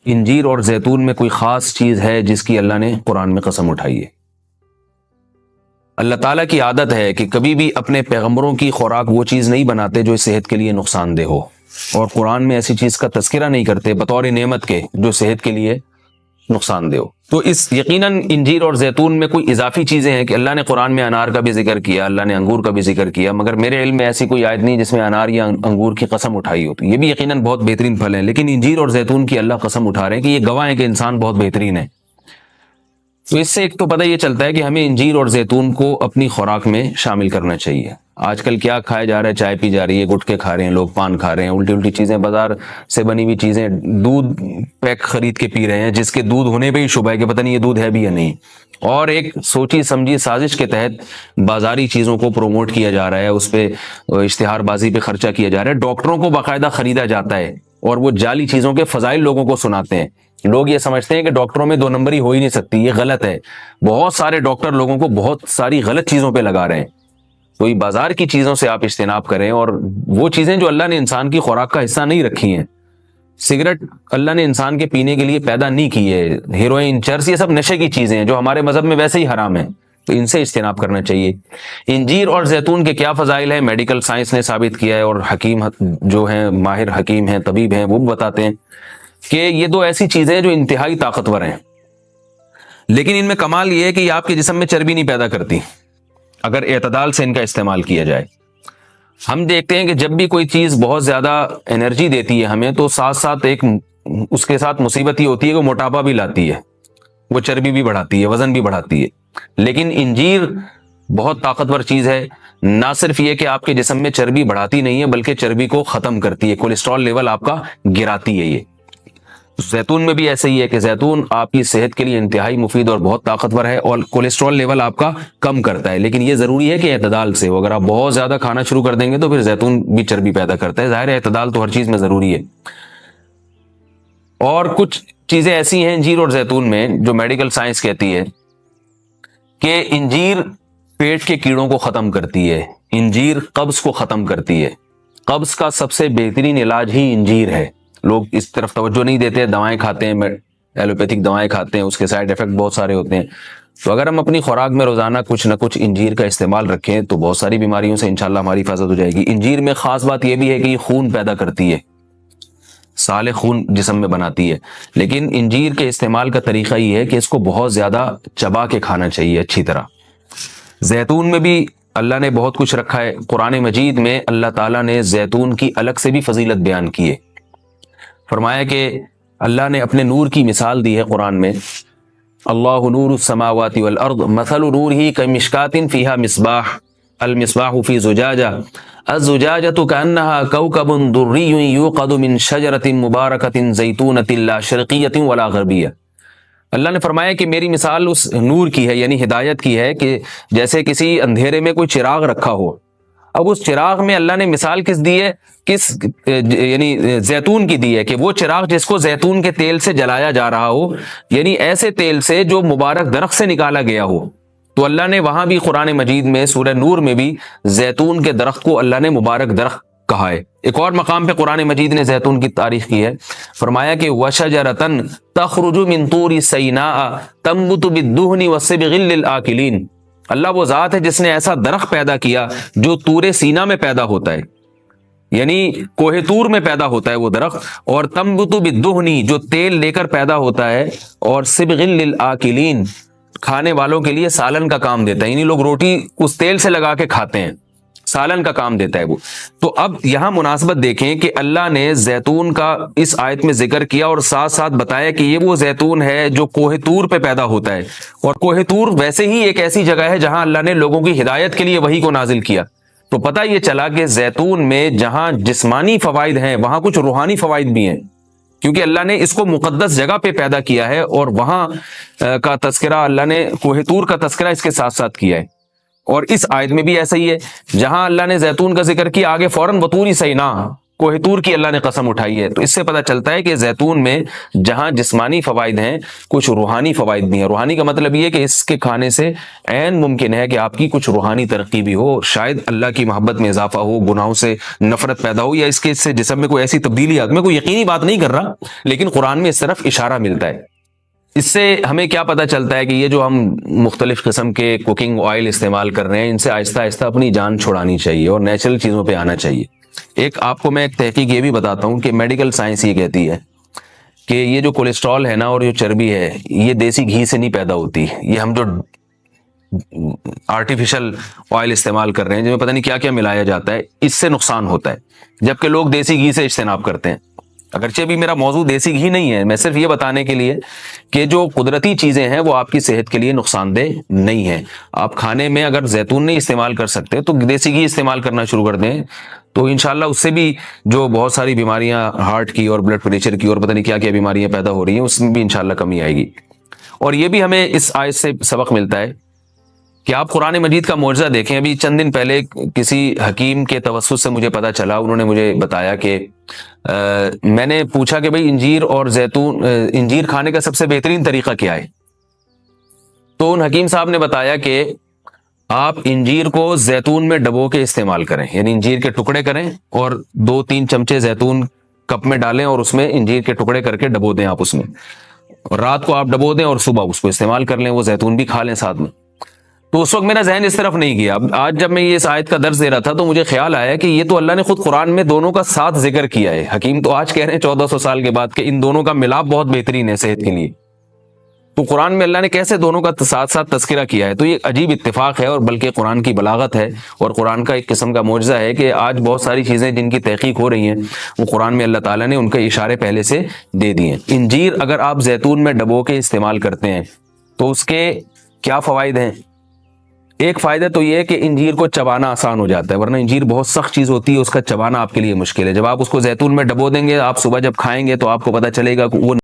انجیر اور زیتون میں کوئی خاص چیز ہے جس کی اللہ نے قرآن میں قسم اٹھائی ہے؟ اللہ تعالیٰ کی عادت ہے کہ کبھی بھی اپنے پیغمبروں کی خوراک وہ چیز نہیں بناتے جو صحت کے لیے نقصان دہ ہو، اور قرآن میں ایسی چیز کا تذکرہ نہیں کرتے بطور نعمت کے جو صحت کے لیے نقصان دہ ہو۔ تو اس یقیناً انجیر اور زیتون میں کوئی اضافی چیزیں ہیں کہ اللہ نے قرآن میں انار کا بھی ذکر کیا، اللہ نے انگور کا بھی ذکر کیا، مگر میرے علم میں ایسی کوئی آیت نہیں جس میں انار یا انگور کی قسم اٹھائی ہو۔ تو یہ بھی یقیناً بہت بہترین پھل ہیں، لیکن انجیر اور زیتون کی اللہ قسم اٹھا رہے ہیں کہ یہ گواہ ہیں کہ انسان بہت بہترین ہے۔ تو اس سے ایک تو پتہ یہ چلتا ہے کہ ہمیں انجیر اور زیتون کو اپنی خوراک میں شامل کرنا چاہیے۔ آج کل کیا کھایا جا رہا ہے؟ چائے پی جا رہی ہے، گٹکے کھا رہے ہیں لوگ، پان کھا رہے ہیں، الٹی الٹی چیزیں، بازار سے بنی ہوئی چیزیں، دودھ پیک خرید کے پی رہے ہیں جس کے دودھ ہونے پہ ہی شبہ ہے کہ پتہ نہیں یہ دودھ ہے بھی یا نہیں، اور ایک سوچی سمجھی سازش کے تحت بازاری چیزوں کو پروموٹ کیا جا رہا ہے، اس پہ اشتہار بازی پہ خرچہ کیا جا رہا ہے، ڈاکٹروں کو باقاعدہ خریدا جاتا ہے اور وہ جعلی چیزوں کے فضائل لوگوں کو سناتے ہیں۔ لوگ یہ سمجھتے ہیں کہ ڈاکٹروں میں دو نمبری ہو ہی نہیں سکتی، یہ غلط ہے۔ بہت سارے ڈاکٹر لوگوں کو بہت ساری غلط چیزوں پہ لگا رہے ہیں۔ تو یہ بازار کی چیزوں سے آپ اجتناب کریں، اور وہ چیزیں جو اللہ نے انسان کی خوراک کا حصہ نہیں رکھی ہیں، سگریٹ اللہ نے انسان کے پینے کے لیے پیدا نہیں کی ہے، ہیروئن، چرس، یہ سب نشے کی چیزیں ہیں جو ہمارے مذہب میں ویسے ہی حرام ہیں، تو ان سے اجتناب کرنا چاہیے۔ انجیر اور زیتون کے کیا فضائل ہیں؟ میڈیکل سائنس نے ثابت کیا ہے، اور حکیم جو ہیں، ماہر حکیم ہیں، طبیب ہیں، وہ بھی بتاتے ہیں کہ یہ دو ایسی چیزیں ہیں جو انتہائی طاقتور ہیں، لیکن ان میں کمال یہ ہے کہ یہ آپ کے جسم میں چربی نہیں پیدا کرتی اگر اعتدال سے ان کا استعمال کیا جائے۔ ہم دیکھتے ہیں کہ جب بھی کوئی چیز بہت زیادہ انرجی دیتی ہے ہمیں، تو ساتھ ساتھ ایک اس کے ساتھ مصیبت یہ ہوتی ہے کہ وہ موٹاپا بھی لاتی ہے، وہ چربی بھی بڑھاتی ہے، وزن بھی بڑھاتی ہے۔ لیکن انجیر بہت طاقتور چیز ہے، نہ صرف یہ کہ آپ کے جسم میں چربی بڑھاتی نہیں ہے بلکہ چربی کو ختم کرتی ہے، کولیسٹرول لیول آپ کا گراتی ہے۔ یہ زیتون میں بھی ایسے ہی ہے کہ زیتون آپ کی صحت کے لیے انتہائی مفید اور بہت طاقتور ہے، اور کولیسٹرول لیول آپ کا کم کرتا ہے، لیکن یہ ضروری ہے کہ اعتدال سے ہو۔ اگر آپ بہت زیادہ کھانا شروع کر دیں گے تو پھر زیتون بھی چربی پیدا کرتا ہے، ظاہر ہے اعتدال تو ہر چیز میں ضروری ہے۔ اور کچھ چیزیں ایسی ہیں انجیر اور زیتون میں جو میڈیکل سائنس کہتی ہے کہ انجیر پیٹ کے کیڑوں کو ختم کرتی ہے، انجیر قبض کو ختم کرتی ہے، قبض کا سب سے بہترین علاج ہی انجیر ہے۔ لوگ اس طرف توجہ نہیں دیتے، دوائیں کھاتے ہیں، ایلوپیتھک دوائیں کھاتے ہیں، اس کے سائیڈ ایفیکٹ بہت سارے ہوتے ہیں۔ تو اگر ہم اپنی خوراک میں روزانہ کچھ نہ کچھ انجیر کا استعمال رکھیں تو بہت ساری بیماریوں سے انشاءاللہ ہماری حفاظت ہو جائے گی۔ انجیر میں خاص بات یہ بھی ہے کہ یہ خون پیدا کرتی ہے، سالے خون جسم میں بناتی ہے، لیکن انجیر کے استعمال کا طریقہ یہ ہے کہ اس کو بہت زیادہ چبا کے کھانا چاہیے اچھی طرح۔ زیتون میں بھی اللہ نے بہت کچھ رکھا ہے، قرآن مجید میں اللہ تعالیٰ نے زیتون کی الگ سے بھی فضیلت بیان کی ہے۔ فرمایا کہ اللہ نے اپنے نور کی مثال دی ہے قرآن میں، اللہ نور السماوات والارض مثل نورہ کمشکات فیہا مصباح المصباح فی زجاجہ الزجاجۃ کأنہا کوکب دری یوقد من شجرۃ مبارکۃ زیتونۃ لا شرقیۃ ولا غربیہ۔ اللہ نے فرمایا کہ میری مثال اس نور کی ہے، یعنی ہدایت کی ہے، کہ جیسے کسی اندھیرے میں کوئی چراغ رکھا ہو۔ اب اس چراغ میں اللہ نے مثال کس دی ہے؟ یعنی زیتون کی دی ہے، کہ وہ چراغ جس کو زیتون کے تیل سے جلایا جا رہا ہو، یعنی ایسے تیل سے جو مبارک درخت سے نکالا گیا ہو۔ تو اللہ نے وہاں بھی قرآن مجید میں سورہ نور میں بھی زیتون کے درخت کو اللہ نے مبارک درخت کہا ہے۔ ایک اور مقام پہ قرآن مجید نے زیتون کی تعریف کی ہے، فرمایا کہ وَشَجَرَةً تَخْرُجُ مِن طُورِ سَيْنَاءَ تَنبُتُ بِالدُّهْنِ وَالصِّبْغِ لِلْآكِلِينَ۔ اللہ وہ ذات ہے جس نے ایسا درخت پیدا کیا جو طور سینا میں پیدا ہوتا ہے، یعنی کوہ طور میں پیدا ہوتا ہے وہ درخت، اور تنبت بالدہن جو تیل لے کر پیدا ہوتا ہے، اور صبغ للآکلین کھانے والوں کے لیے سالن کا کام دیتا ہے، یعنی لوگ روٹی اس تیل سے لگا کے کھاتے ہیں، سالن کا کام دیتا ہے وہ۔ تو اب یہاں مناسبت دیکھیں کہ اللہ نے زیتون کا اس آیت میں ذکر کیا اور ساتھ ساتھ بتایا کہ یہ وہ زیتون ہے جو کوہ طور پہ پیدا ہوتا ہے، اور کوہ طور ویسے ہی ایک ایسی جگہ ہے جہاں اللہ نے لوگوں کی ہدایت کے لیے وحی کو نازل کیا۔ تو پتہ یہ چلا کہ زیتون میں جہاں جسمانی فوائد ہیں وہاں کچھ روحانی فوائد بھی ہیں، کیونکہ اللہ نے اس کو مقدس جگہ پہ پیدا کیا ہے، اور وہاں کا تذکرہ اللہ نے کوہ طور کا تذکرہ اس کے ساتھ ساتھ کیا ہے۔ اور اس آیت میں بھی ایسا ہی ہے، جہاں اللہ نے زیتون کا ذکر کیا آگے فوراً بطور سینا، کوہ طور کی اللہ نے قسم اٹھائی ہے۔ تو اس سے پتہ چلتا ہے کہ زیتون میں جہاں جسمانی فوائد ہیں، کچھ روحانی فوائد بھی ہیں۔ روحانی کا مطلب یہ کہ اس کے کھانے سے عین ممکن ہے کہ آپ کی کچھ روحانی ترقی بھی ہو، شاید اللہ کی محبت میں اضافہ ہو، گناہوں سے نفرت پیدا ہو، یا اس کے سے جسم میں کوئی ایسی تبدیلی آ۔ میں کوئی یقینی بات نہیں کر رہا، لیکن قرآن میں اس طرف اشارہ ملتا ہے۔ اس سے ہمیں کیا پتہ چلتا ہے کہ یہ جو ہم مختلف قسم کے کوکنگ آئل استعمال کر رہے ہیں، ان سے آہستہ آہستہ اپنی جان چھڑانی چاہیے اور نیچرل چیزوں پہ آنا چاہیے۔ ایک آپ کو میں ایک تحقیق یہ بھی بتاتا ہوں کہ میڈیکل سائنس یہ کہتی ہے کہ یہ جو کولیسٹرول ہے نا اور جو چربی ہے، یہ دیسی گھی سے نہیں پیدا ہوتی، یہ ہم جو آرٹیفیشل آئل استعمال کر رہے ہیں جن میں پتہ نہیں کیا کیا ملایا جاتا ہے، اس سے نقصان ہوتا ہے، جبکہ لوگ دیسی گھی سے اجتناب کرتے ہیں۔ اگرچہ بھی میرا موضوع دیسی گھی نہیں ہے، میں صرف یہ بتانے کے لیے کہ جو قدرتی چیزیں ہیں وہ آپ کی صحت کے لیے نقصان دہ نہیں ہیں۔ آپ کھانے میں اگر زیتون نہیں استعمال کر سکتے تو دیسی گھی استعمال کرنا شروع کر دیں، تو انشاءاللہ اس سے بھی جو بہت ساری بیماریاں ہارٹ کی اور بلڈ پریشر کی اور پتہ نہیں کیا کیا بیماریاں پیدا ہو رہی ہیں، اس میں بھی انشاءاللہ کمی آئے گی۔ اور یہ بھی ہمیں اس آیت سے سبق ملتا ہے کہ آپ قرآن مجید کا معجزہ دیکھیں۔ ابھی چند دن پہلے کسی حکیم کے توسط سے مجھے پتا چلا، انہوں نے مجھے بتایا کہ میں نے پوچھا کہ بھئی انجیر اور زیتون، انجیر کھانے کا سب سے بہترین طریقہ کیا ہے؟ تو ان حکیم صاحب نے بتایا کہ آپ انجیر کو زیتون میں ڈبو کے استعمال کریں، یعنی انجیر کے ٹکڑے کریں اور 2-3 چمچے زیتون کپ میں ڈالیں اور اس میں انجیر کے ٹکڑے کر کے ڈبو دیں آپ اس میں، اور رات کو آپ ڈبو دیں اور صبح اس کو استعمال کر لیں، وہ زیتون بھی کھا لیں ساتھ میں۔ تو اس وقت میرا ذہن اس طرف نہیں گیا۔ اب آج جب میں یہ اس آیت کا درس دے رہا تھا تو مجھے خیال آیا کہ یہ تو اللہ نے خود قرآن میں دونوں کا ساتھ ذکر کیا ہے۔ حکیم تو آج کہہ رہے ہیں 1400 سال کے بعد کہ ان دونوں کا ملاپ بہت بہترین ہے صحت کے لیے، تو قرآن میں اللہ نے کیسے دونوں کا ساتھ ساتھ تذکرہ کیا ہے؟ تو یہ عجیب اتفاق ہے، اور بلکہ قرآن کی بلاغت ہے اور قرآن کا ایک قسم کا معجزہ ہے کہ آج بہت ساری چیزیں جن کی تحقیق ہو رہی ہیں وہ قرآن میں اللہ تعالیٰ نے ان کے اشارے پہلے سے دے دیے ہیں۔ انجیر اگر آپ زیتون میں ڈبو کے استعمال کرتے ہیں تو اس کے کیا فوائد ہیں؟ ایک فائدہ تو یہ ہے کہ انجیر کو چبانا آسان ہو جاتا ہے، ورنہ انجیر بہت سخت چیز ہوتی ہے، اس کا چبانا آپ کے لیے مشکل ہے۔ جب آپ اس کو زیتون میں ڈبو دیں گے، آپ صبح جب کھائیں گے تو آپ کو پتہ چلے گا کہ وہ